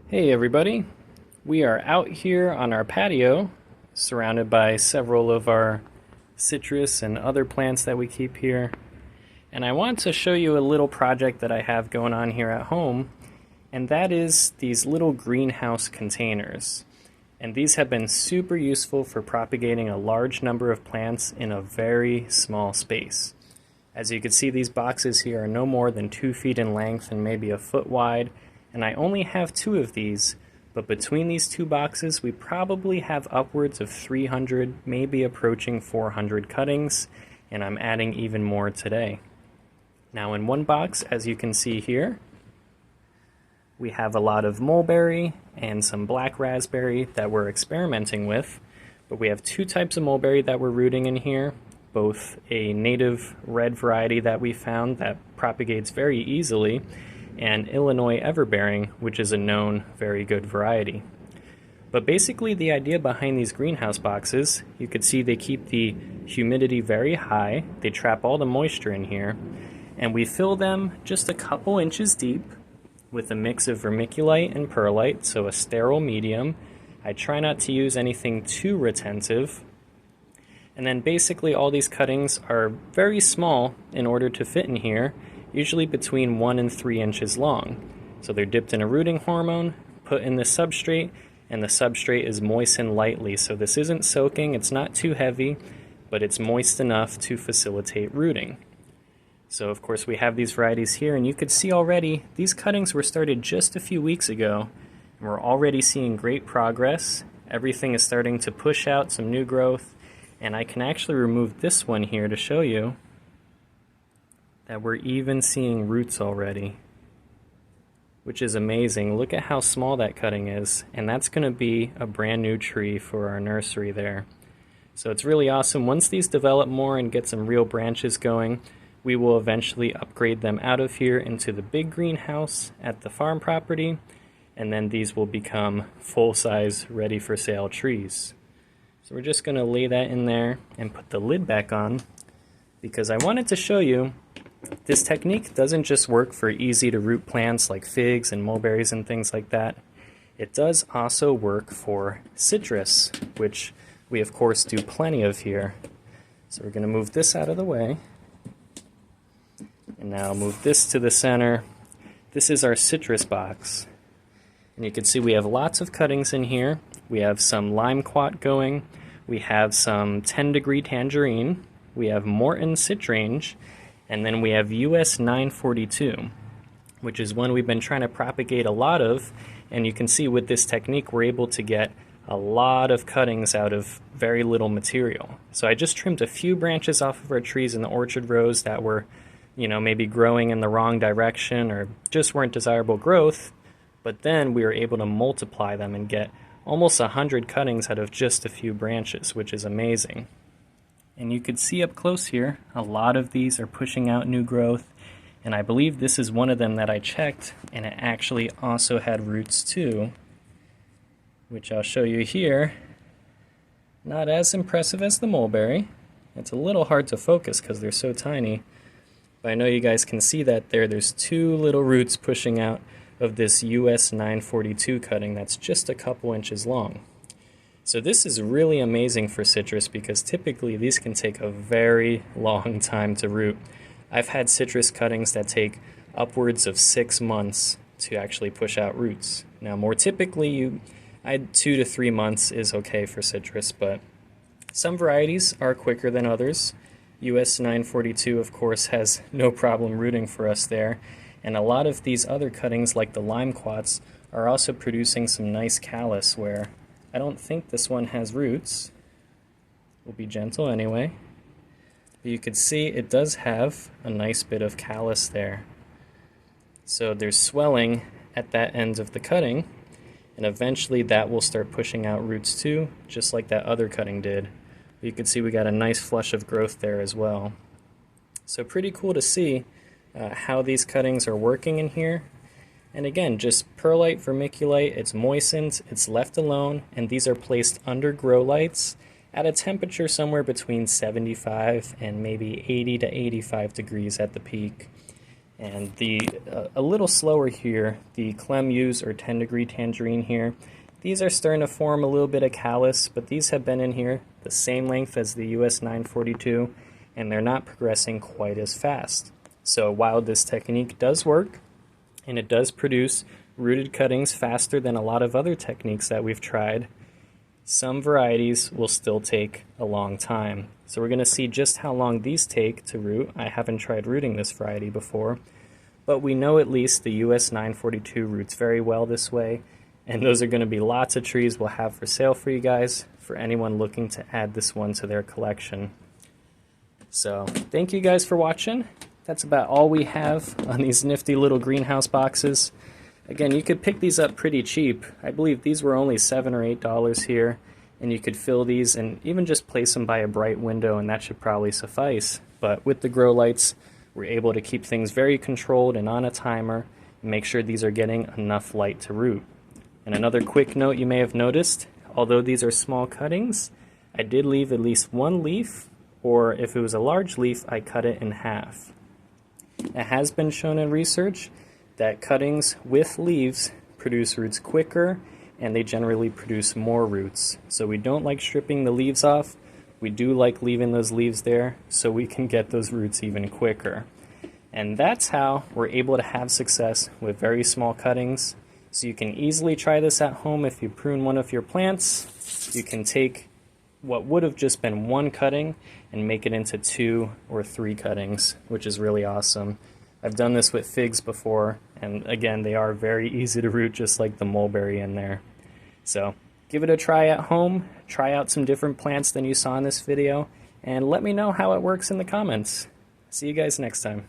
Hey everybody, we are out here on our patio surrounded by several of our citrus and other plants that we keep here, and I want to show you a little project that I have going on here at home, and that is these little greenhouse containers. And these have been super useful for propagating a large number of plants in a very small space. As you can see, these boxes here are no more than 2 feet in length and maybe a foot wide, and I only have 2 of these, but between these 2 boxes we probably have upwards of 300, maybe approaching 400 cuttings, and I'm adding even more today. Now in one box, as you can see here, we have a lot of mulberry and some black raspberry that we're experimenting with, but we have 2 types of mulberry that we're rooting in here, both a native red variety that we found that propagates very easily, and Illinois everbearing, which is a known very good variety. But basically the idea behind these greenhouse boxes, you can see they keep the humidity very high, they trap all the moisture in here, and we fill them just a couple inches deep with a mix of vermiculite and perlite, so a sterile medium. I try not to use anything too retentive. And then basically all these cuttings are very small in order to fit in here, usually between 1 and 3 inches long. So they're dipped in a rooting hormone, put in the substrate, and the substrate is moistened lightly. So this isn't soaking, it's not too heavy, but it's moist enough to facilitate rooting. So of course we have these varieties here, and you could see already these cuttings were started just a few weeks ago, and we're already seeing great progress. Everything is starting to push out some new growth, and I can actually remove this one here to show you that we're even seeing roots already, which is amazing. Look at how small that cutting is, and that's going to be a brand new tree for our nursery there. So it's really awesome. Once these develop more and get some real branches going, we will eventually upgrade them out of here into the big greenhouse at the farm property, and then these will become full-size, ready for sale trees. So we're just going to lay that in there and put the lid back on, because I wanted to show you this technique doesn't just work for easy to root plants like figs and mulberries and things like that. It does also work for citrus, which we of course do plenty of here. So we're going to move this out of the way, and now move this to the center. This is our citrus box, and you can see we have lots of cuttings in here. We have some limequat going, we have some 10-degree tangerine, we have Morton citrange, and then we have US 942, which is one we've been trying to propagate a lot of, and you can see with this technique we're able to get a lot of cuttings out of very little material. So I just trimmed a few branches off of our trees in the orchard rows that were, maybe growing in the wrong direction or just weren't desirable growth, but then we were able to multiply them and get almost 100 cuttings out of just a few branches, which is amazing. And you could see up close here, a lot of these are pushing out new growth, and I believe this is one of them that I checked, and it actually also had roots too, which I'll show you here. Not as impressive as the mulberry. It's a little hard to focus because they're so tiny, but I know you guys can see that there's 2 little roots pushing out of this US 942 cutting that's just a couple inches long. So this is really amazing for citrus because typically these can take a very long time to root. I've had citrus cuttings that take upwards of 6 months to actually push out roots. Now more typically 2 to 3 months is okay for citrus, but some varieties are quicker than others. US 942 of course has no problem rooting for us there, and a lot of these other cuttings like the limequats are also producing some nice callus where I don't think this one has roots. We'll be gentle anyway. But you can see it does have a nice bit of callus there. So there's swelling at that end of the cutting, and eventually that will start pushing out roots too, just like that other cutting did. But you can see we got a nice flush of growth there as well. So pretty cool to see how these cuttings are working in here. And again, just perlite, vermiculite, it's moistened, it's left alone, and these are placed under grow lights at a temperature somewhere between 75 and maybe 80 to 85 degrees at the peak. And a little slower here, the Clem-U's or 10-degree tangerine here, these are starting to form a little bit of callus, but these have been in here the same length as the US 942, and they're not progressing quite as fast. So while this technique does work, and it does produce rooted cuttings faster than a lot of other techniques that we've tried, some varieties will still take a long time. So we're going to see just how long these take to root. I haven't tried rooting this variety before, but we know at least the US 942 roots very well this way, and those are going to be lots of trees we'll have for sale for you guys, for anyone looking to add this one to their collection. So thank you guys for watching. That's about all we have on these nifty little greenhouse boxes. Again, you could pick these up pretty cheap. I believe these were only $7 or $8 here, and you could fill these and even just place them by a bright window, and that should probably suffice. But with the grow lights, we're able to keep things very controlled and on a timer, and make sure these are getting enough light to root. And another quick note you may have noticed, although these are small cuttings, I did leave at least one leaf, or if it was a large leaf, I cut it in half. It has been shown in research that cuttings with leaves produce roots quicker, and they generally produce more roots. So we don't like stripping the leaves off. We do like leaving those leaves there so we can get those roots even quicker. And that's how we're able to have success with very small cuttings. So you can easily try this at home if you prune one of your plants. You can take what would have just been one cutting and make it into 2 or 3 cuttings, which is really awesome. I've done this with figs before, and again, they are very easy to root, just like the mulberry in there. So give it a try at home, try out some different plants than you saw in this video, and let me know how it works in the comments. See you guys next time.